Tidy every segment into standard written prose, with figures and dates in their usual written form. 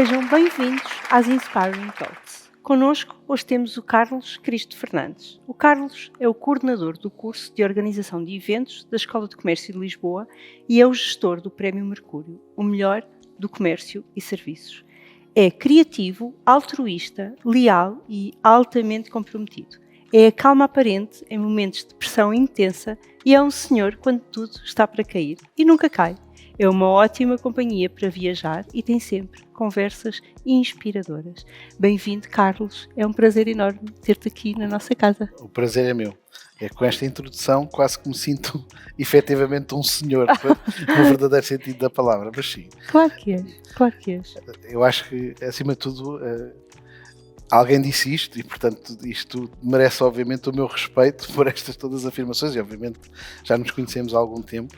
Sejam bem-vindos às Inspiring Talks. Connosco hoje temos o Carlos Cristo Fernandes. O Carlos é o coordenador do curso de Organização de Eventos da Escola de Comércio de Lisboa e é o gestor do Prémio Mercúrio, o melhor do comércio e serviços. É criativo, altruísta, leal e altamente comprometido. É a calma aparente em momentos de pressão intensa e é um senhor quando tudo está para cair e nunca cai. É uma ótima companhia para viajar e tem sempre conversas inspiradoras. Bem-vindo, Carlos. É um prazer enorme ter-te aqui na nossa casa. O prazer é meu. É com esta introdução quase que me sinto efetivamente um senhor, no verdadeiro sentido da palavra, mas sim. Claro que és, claro que és. Eu acho que, acima de tudo, alguém disse isto e, portanto, isto merece, obviamente, o meu respeito por estas todas as afirmações e, obviamente, já nos conhecemos há algum tempo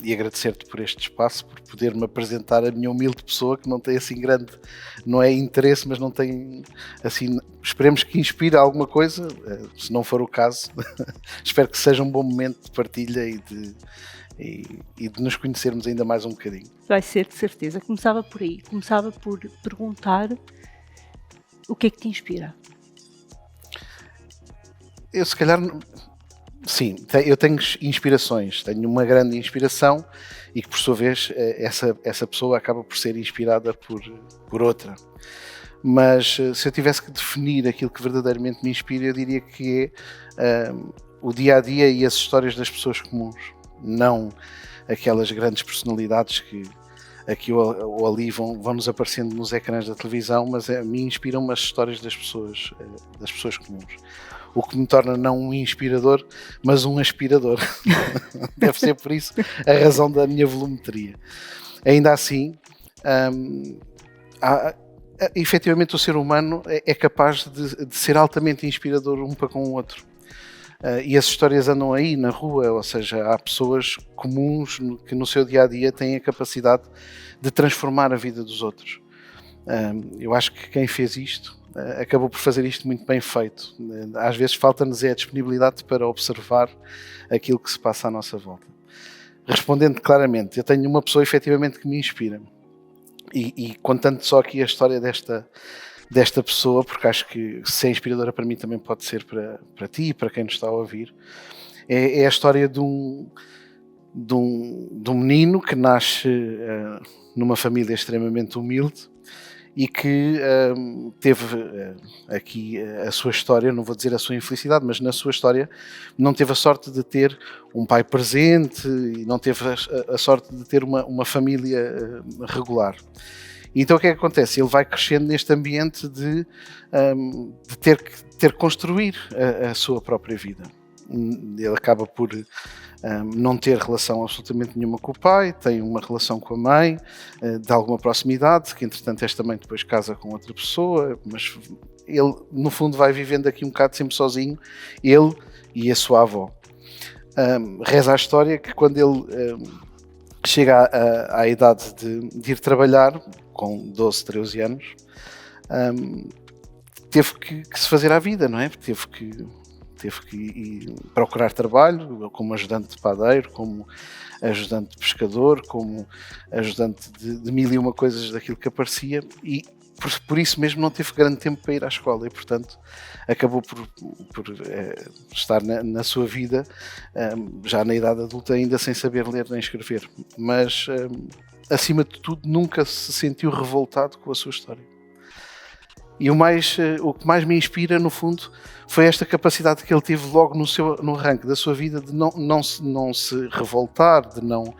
e agradecer-te por este espaço, por poder-me apresentar a minha humilde pessoa que não tem assim grande, não é interesse, mas não tem, assim, esperemos que inspire alguma coisa, se não for o caso, espero que seja um bom momento de partilha e de nos conhecermos ainda mais um bocadinho. Vai ser, de certeza. Começava por aí, começava por perguntar o que é que te inspira? Eu, se calhar, sim, eu tenho inspirações, tenho uma grande inspiração e que, por sua vez, essa pessoa acaba por ser inspirada por outra. Mas se eu tivesse que definir aquilo que verdadeiramente me inspira, eu diria que é o dia-a-dia e as histórias das pessoas comuns, não aquelas grandes personalidades que aqui ou ali vão nos aparecendo nos ecrãs da televisão, mas a mim inspiram-me as histórias das pessoas comuns. O que me torna não um inspirador, mas um aspirador. Deve ser por isso a razão da minha volumetria. Ainda assim, efetivamente o ser humano é capaz de ser altamente inspirador um para com o outro. E as histórias andam aí na rua, ou seja, há pessoas comuns que no seu dia-a-dia têm a capacidade de transformar a vida dos outros. Eu acho que quem fez isto acabou por fazer isto muito bem feito. Às vezes falta-nos a disponibilidade para observar aquilo que se passa à nossa volta. Respondendo claramente, eu tenho uma pessoa efetivamente que me inspira. E contando só aqui a história desta pessoa, porque acho que se é inspiradora para mim também pode ser para ti e para quem nos está a ouvir, é a história de um menino que nasce numa família extremamente humilde e que teve aqui a sua história, não vou dizer a sua infelicidade, mas na sua história não teve a sorte de ter um pai presente e não teve a sorte de ter uma família regular. Então o que é que acontece? Ele vai crescendo neste ambiente de ter que construir a sua própria vida. Ele acaba por não ter relação absolutamente nenhuma com o pai, tem uma relação com a mãe, de alguma proximidade, que entretanto esta mãe depois casa com outra pessoa, mas ele no fundo vai vivendo aqui um bocado sempre sozinho, ele e a sua avó. Reza a história que quando ele chega à idade de ir trabalhar, com 12, 13 anos, teve que se fazer à vida, não é? Teve que ir procurar trabalho como ajudante de padeiro, como ajudante de pescador, como ajudante de mil e uma coisas daquilo que aparecia e por isso mesmo não teve grande tempo para ir à escola e, portanto, acabou por estar na sua vida, já na idade adulta, ainda sem saber ler nem escrever. Mas, acima de tudo, nunca se sentiu revoltado com a sua história. E o que mais me inspira, no fundo, foi esta capacidade que ele teve logo no arranque da sua vida de não se revoltar, de não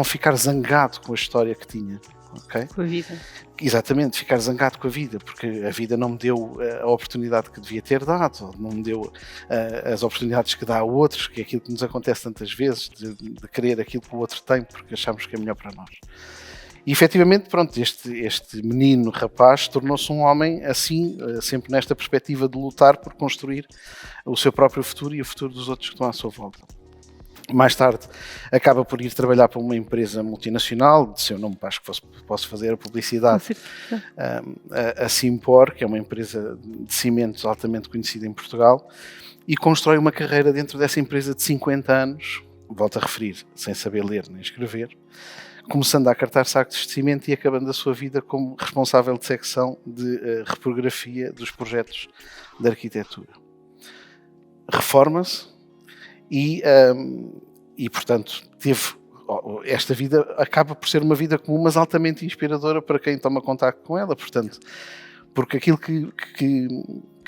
ficar zangado com a história que tinha. Okay? Com a vida. Exatamente, ficar zangado com a vida, porque a vida não me deu a oportunidade que devia ter dado, não me deu as oportunidades que dá a outros, que é aquilo que nos acontece tantas vezes, de querer aquilo que o outro tem, porque achamos que é melhor para nós. E efetivamente, pronto, este menino rapaz tornou-se um homem assim, sempre nesta perspectiva de lutar por construir o seu próprio futuro e o futuro dos outros que estão à sua volta. Mais tarde acaba por ir trabalhar para uma empresa multinacional, de seu nome acho que posso fazer a publicidade, a Simpor, que é uma empresa de cimentos altamente conhecida em Portugal, e constrói uma carreira dentro dessa empresa de 50 anos, volto a referir, sem saber ler nem escrever, começando a acartar sacos de cimento e acabando a sua vida como responsável de secção de reprografia dos projetos de arquitetura. Reforma-se e portanto, esta vida acaba por ser uma vida comum, mas altamente inspiradora para quem toma contacto com ela, portanto, porque aquilo que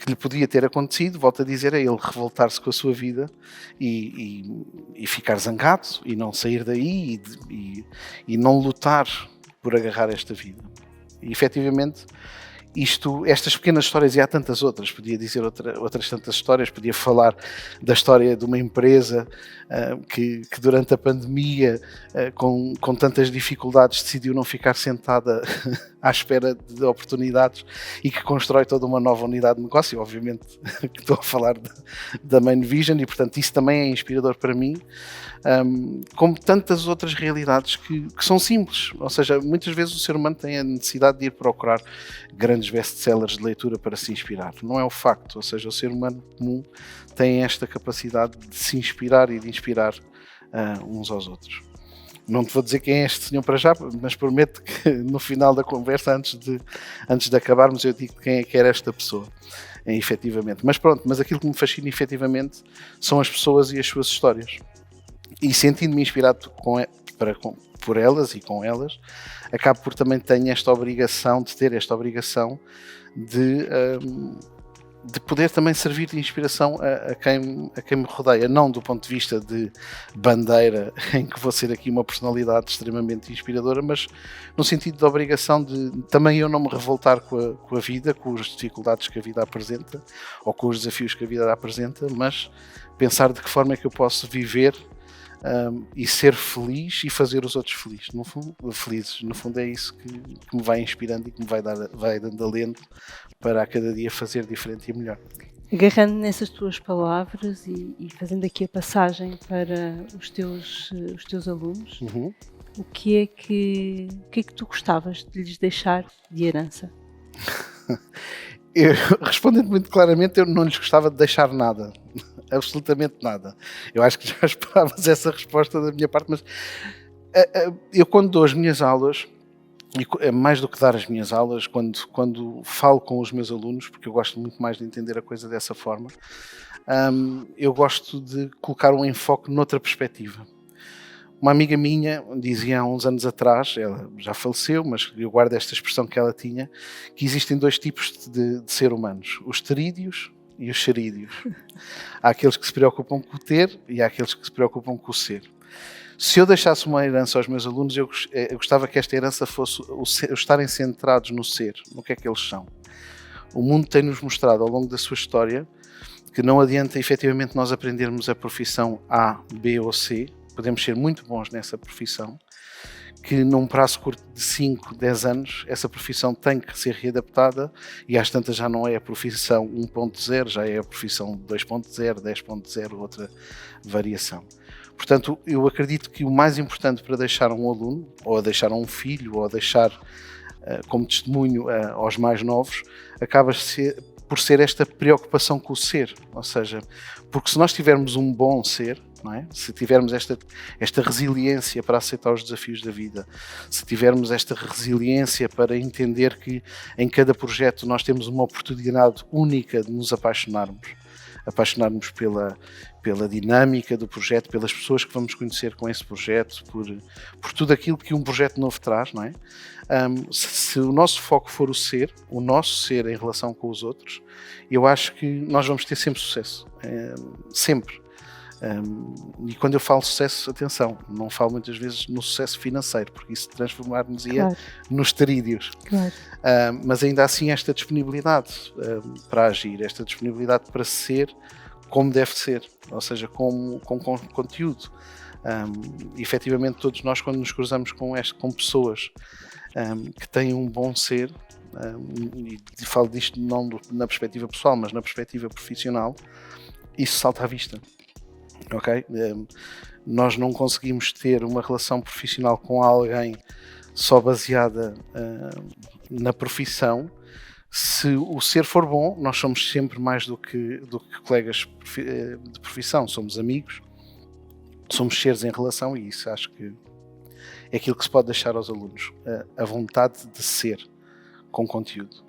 lhe podia ter acontecido, volto a dizer, é ele revoltar-se com a sua vida e ficar zangado e não sair daí e não lutar por agarrar esta vida. E efetivamente estas pequenas histórias, e há tantas outras, podia dizer outras tantas histórias, podia falar da história de uma empresa que durante a pandemia, com tantas dificuldades, decidiu não ficar sentada à espera de oportunidades e que constrói toda uma nova unidade de negócio. Obviamente que estou a falar da Main Vision e, portanto, isso também é inspirador para mim, como tantas outras realidades que são simples. Ou seja, muitas vezes o ser humano tem a necessidade de ir procurar grandes best-sellers de leitura para se inspirar. Não é o facto, ou seja, o ser humano comum tem esta capacidade de se inspirar e de inspirar uns aos outros. Não te vou dizer quem é este senhor para já, mas prometo que no final da conversa, antes de acabarmos, eu digo quem é que era esta pessoa, efetivamente. Mas pronto, mas aquilo que me fascina efetivamente são as pessoas e as suas histórias. E sentindo-me inspirado por elas e com elas, acabo por também ter esta obrigação de poder também servir de inspiração a quem me rodeia, não do ponto de vista de bandeira, em que vou ser aqui uma personalidade extremamente inspiradora, mas no sentido de obrigação de também eu não me revoltar com a vida, com as dificuldades que a vida apresenta, ou com os desafios que a vida apresenta, mas pensar de que forma é que eu posso viver e ser feliz e fazer os outros felizes. No fundo é isso que me vai inspirando e que me vai dando alento para a cada dia fazer diferente e melhor. Agarrando nessas tuas palavras e fazendo aqui a passagem para os teus alunos, o que é que tu gostavas de lhes deixar de herança? Respondendo muito claramente, eu não lhes gostava de deixar nada. Absolutamente nada. Eu acho que já esperavas essa resposta da minha parte, mas eu quando dou as minhas aulas, e mais do que dar as minhas aulas, quando falo com os meus alunos, porque eu gosto muito mais de entender a coisa dessa forma, eu gosto de colocar um enfoque noutra perspectiva. Uma amiga minha dizia há uns anos atrás, ela já faleceu, mas eu guardo esta expressão que ela tinha, que existem dois tipos de ser humanos, os terídeos e os xerídeos. Há aqueles que se preocupam com o ter e há aqueles que se preocupam com o ser. Se eu deixasse uma herança aos meus alunos, eu gostava que esta herança fosse estarem centrados no ser, no que é que eles são. O mundo tem-nos mostrado ao longo da sua história que não adianta efetivamente nós aprendermos a profissão A, B ou C, podemos ser muito bons nessa profissão, que num prazo curto de 5, 10 anos, essa profissão tem que ser readaptada e às tantas já não é a profissão 1.0, já é a profissão 2.0, 10.0, outra variação. Portanto, eu acredito que o mais importante para deixar um aluno, ou a deixar a um filho, ou a deixar como testemunho aos mais novos, acaba por ser esta preocupação com o ser. Ou seja, porque se nós tivermos um bom ser, não é? Se tivermos esta resiliência para aceitar os desafios da vida, se tivermos esta resiliência para entender que em cada projeto nós temos uma oportunidade única de nos apaixonarmos pela dinâmica do projeto, pelas pessoas que vamos conhecer com esse projeto, por tudo aquilo que um projeto novo traz, não é? Se o nosso foco for o nosso ser em relação com os outros, eu acho que nós vamos ter sempre sucesso, sempre. E quando eu falo sucesso, atenção, não falo muitas vezes no sucesso financeiro, porque isso transformar-nos-ia nos terídeos. Claro. Mas ainda assim esta disponibilidade para agir, esta disponibilidade para ser como deve ser, ou seja, com conteúdo. Efetivamente todos nós, quando nos cruzamos com pessoas que têm um bom ser, e falo disto não na perspectiva pessoal, mas na perspectiva profissional, isso salta à vista. Ok? Nós não conseguimos ter uma relação profissional com alguém só baseada na profissão. Se o ser for bom, nós somos sempre mais do que colegas de profissão, somos amigos, somos seres em relação, e isso acho que é aquilo que se pode deixar aos alunos, a vontade de ser com conteúdo.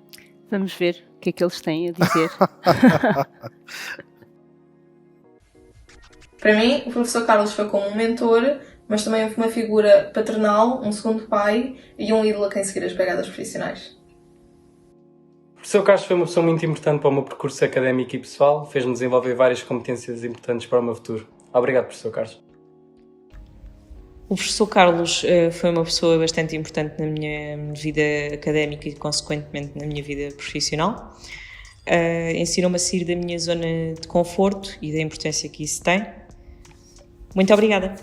Vamos ver o que é que eles têm a dizer. Para mim, o professor Carlos foi como um mentor, mas também uma figura paternal, um segundo pai e um ídolo a quem seguir as pegadas profissionais. O professor Carlos foi uma pessoa muito importante para o meu percurso académico e pessoal, fez-me desenvolver várias competências importantes para o meu futuro. Obrigado, professor Carlos. O professor Carlos foi uma pessoa bastante importante na minha vida académica e, consequentemente, na minha vida profissional. Ensinou-me a sair da minha zona de conforto e da importância que isso tem. Muito obrigada.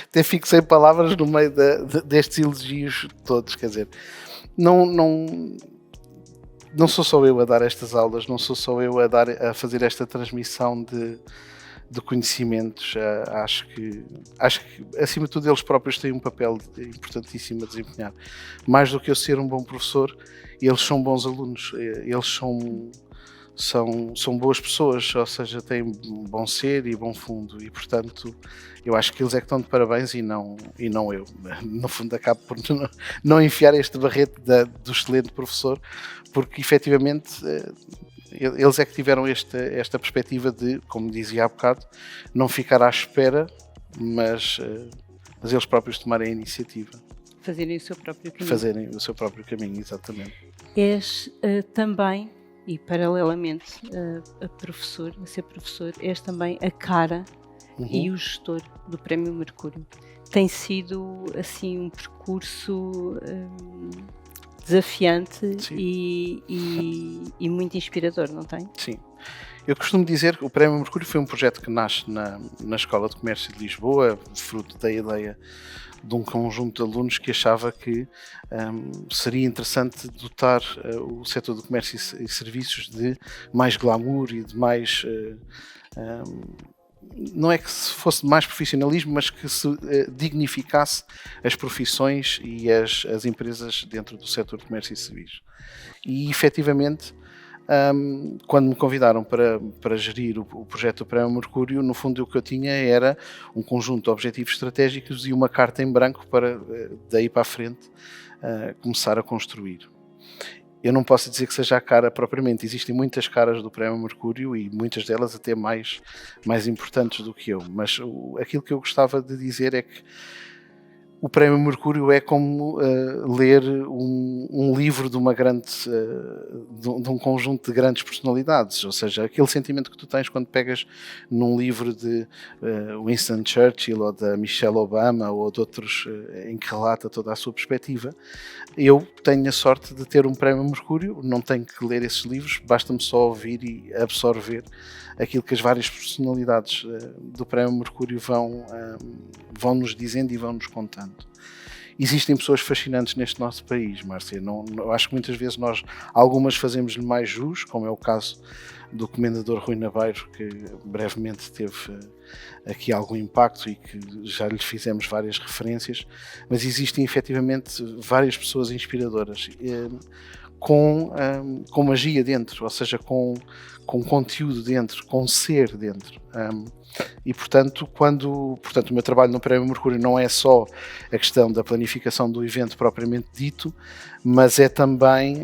Até fico sem palavras no meio destes elogios todos, quer dizer, não sou só eu a dar estas aulas, não sou só eu a fazer esta transmissão de conhecimentos. Acho que acima de tudo eles próprios têm um papel importantíssimo a desempenhar. Mais do que eu ser um bom professor, eles são bons alunos, eles são boas pessoas, ou seja, têm bom ser e bom fundo, e portanto eu acho que eles é que estão de parabéns e não eu. No fundo acabo por não enfiar este barrete do excelente professor, porque efetivamente eles é que tiveram esta perspectiva de, como dizia há bocado, não ficar à espera, mas eles próprios tomarem a iniciativa. Fazerem o seu próprio caminho. Fazerem o seu próprio caminho, exatamente. És também, e paralelamente a ser professor, és também a cara e o gestor do Prémio Mercúrio. Tem sido assim um percurso desafiante e muito inspirador, não tem? Sim. Eu costumo dizer que o Prémio Mercúrio foi um projeto que nasce na Escola de Comércio de Lisboa, fruto da ideia de um conjunto de alunos que achava que seria interessante dotar o setor do comércio e serviços de mais glamour e de mais... não é que se fosse mais profissionalismo, mas que se dignificasse as profissões e as empresas dentro do setor de comércio e serviços. E, efetivamente, quando me convidaram para gerir o projeto do Prémio Mercúrio, no fundo o que eu tinha era um conjunto de objetivos estratégicos e uma carta em branco para, daí para a frente, começar a construir. Eu não posso dizer que seja a cara propriamente, existem muitas caras do Prémio Mercúrio e muitas delas até mais importantes do que eu, mas aquilo que eu gostava de dizer é que o Prémio Mercúrio é como ler um livro de uma grande, de um conjunto de grandes personalidades, ou seja, aquele sentimento que tu tens quando pegas num livro de Winston Churchill ou da Michelle Obama ou de outros em que relata toda a sua perspectiva. Eu tenho a sorte de ter um Prémio Mercúrio, não tenho que ler esses livros, basta-me só ouvir e absorver aquilo que as várias personalidades do Prémio Mercúrio vão nos dizendo e vão nos contando. Existem pessoas fascinantes neste nosso país, Márcia. Eu acho que muitas vezes algumas fazemos-lhe mais jus, como é o caso do Comendador Rui Nabeiro, que brevemente teve aqui algum impacto e que já lhe fizemos várias referências, mas existem efetivamente várias pessoas inspiradoras com magia dentro, ou seja, com conteúdo dentro, com ser dentro. E portanto, o meu trabalho no Prémio Mercúrio não é só a questão da planificação do evento propriamente dito, mas é também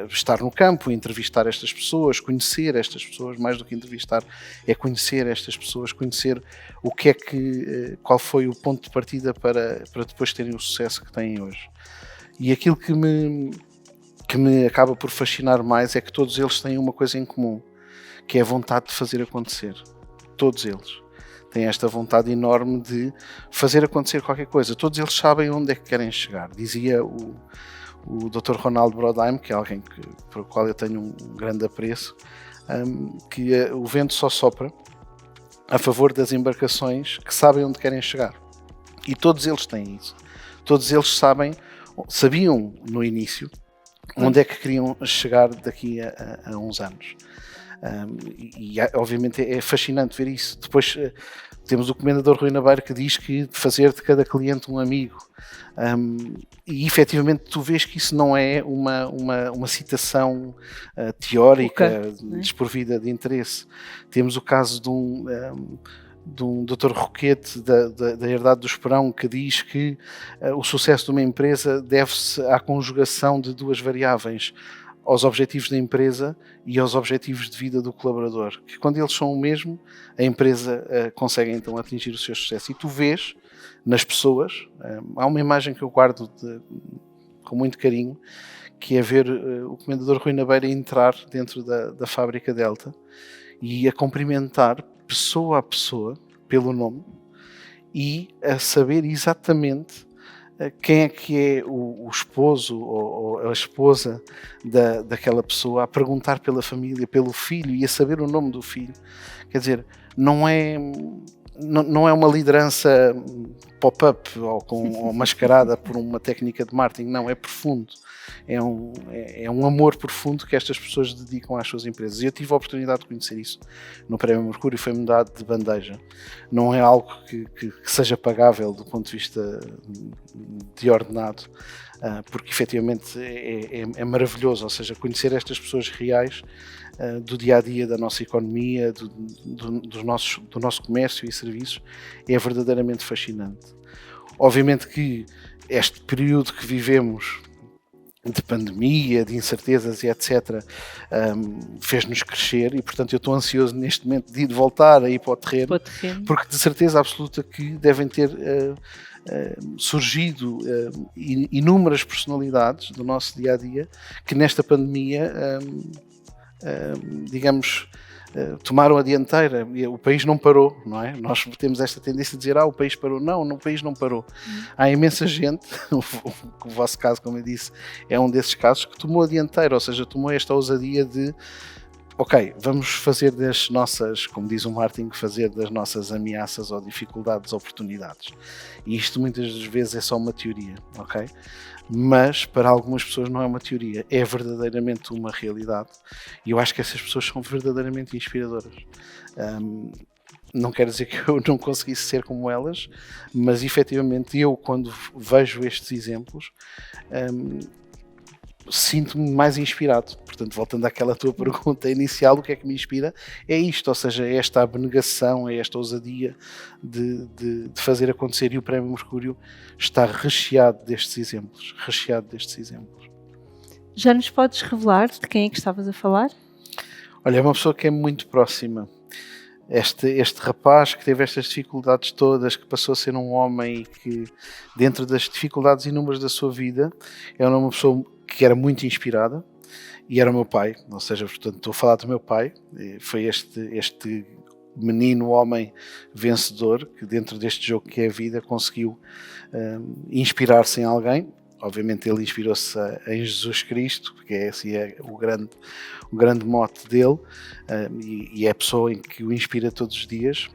estar no campo, entrevistar estas pessoas, conhecer estas pessoas, mais do que entrevistar, é conhecer estas pessoas, conhecer qual foi o ponto de partida para depois terem o sucesso que têm hoje. E aquilo que me acaba por fascinar mais é que todos eles têm uma coisa em comum, que é a vontade de fazer acontecer. Todos eles têm esta vontade enorme de fazer acontecer qualquer coisa. Todos eles sabem onde é que querem chegar. Dizia o Dr. Ronaldo Brodheim, que é alguém por o qual eu tenho um grande apreço, que o vento só sopra a favor das embarcações que sabem onde querem chegar. E todos eles têm isso. Todos eles sabiam no início onde é que queriam chegar daqui a uns anos. E obviamente é fascinante ver isso. Depois temos o Comendador Rui Nabeiro, que diz que fazer de cada cliente um amigo. E efetivamente tu vês que isso não é uma citação teórica, desprovida de interesse. Temos o caso um Dr. Roquete da Herdade do Esperão, que diz que o sucesso de uma empresa deve-se à conjugação de duas variáveis: aos objetivos da empresa e aos objetivos de vida do colaborador, que quando eles são o mesmo, a empresa consegue então atingir o seu sucesso. E tu vês nas pessoas, há uma imagem que eu guardo com muito carinho, que é ver o Comendador Rui Nabeira entrar dentro da fábrica Delta e a cumprimentar pessoa a pessoa pelo nome e a saber exatamente quem é que é o esposo ou a esposa daquela pessoa, a perguntar pela família, pelo filho e a saber o nome do filho. Quer dizer, não é uma liderança pop-up ou mascarada por uma técnica de marketing, não, é profundo. É um amor profundo que estas pessoas dedicam às suas empresas. E eu tive a oportunidade de conhecer isso no Prémio Mercúrio, foi-me dado de bandeja. Não é algo que seja pagável do ponto de vista de ordenado, porque efetivamente é maravilhoso, ou seja, conhecer estas pessoas reais do dia-a-dia da nossa economia, do nosso comércio e serviços, é verdadeiramente fascinante. Obviamente que este período que vivemos de pandemia, de incertezas e etc, fez-nos crescer e, portanto, eu estou ansioso neste momento de voltar a ir para o terreno, porque de certeza absoluta que devem ter surgido inúmeras personalidades do nosso dia-a-dia que nesta pandemia, digamos, tomaram a dianteira. O país não parou, não é? Nós temos esta tendência de dizer, o país parou. Não, o país não parou. Há imensa gente, o vosso caso, como eu disse, é um desses casos, que tomou a dianteira, ou seja, tomou esta ousadia de ok, vamos fazer das nossas, como diz o Martin, fazer das nossas ameaças ou dificuldades oportunidades. E isto muitas das vezes é só uma teoria, ok? Mas para algumas pessoas não é uma teoria, é verdadeiramente uma realidade. E eu acho que essas pessoas são verdadeiramente inspiradoras. Não quer dizer que eu não conseguisse ser como elas, mas efetivamente eu, quando vejo estes exemplos, sinto-me mais inspirado. Portanto, voltando àquela tua pergunta inicial, o que é que me inspira? É isto, ou seja, é esta abnegação, é esta ousadia de fazer acontecer, e o Prémio Mercúrio está recheado destes exemplos, Já nos podes revelar de quem é que estavas a falar? Olha, é uma pessoa que é muito próxima. Este rapaz que teve estas dificuldades todas, que passou a ser um homem e que, dentro das dificuldades inúmeras da sua vida, é uma pessoa que era muito inspirada, e era o meu pai. Ou seja, portanto, estou a falar do meu pai. Foi este menino, homem vencedor, que dentro deste jogo que é a vida conseguiu inspirar-se em alguém. Obviamente ele inspirou-se em Jesus Cristo, porque esse é o grande mote dele, e é a pessoa em que o inspira todos os dias.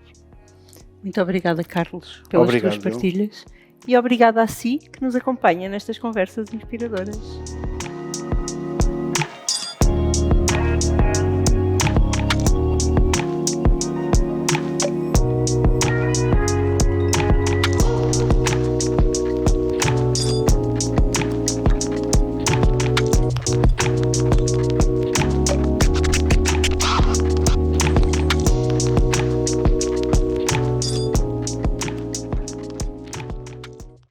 Muito obrigada, Carlos, pelas tuas partilhas. E obrigada a si que nos acompanha nestas conversas inspiradoras.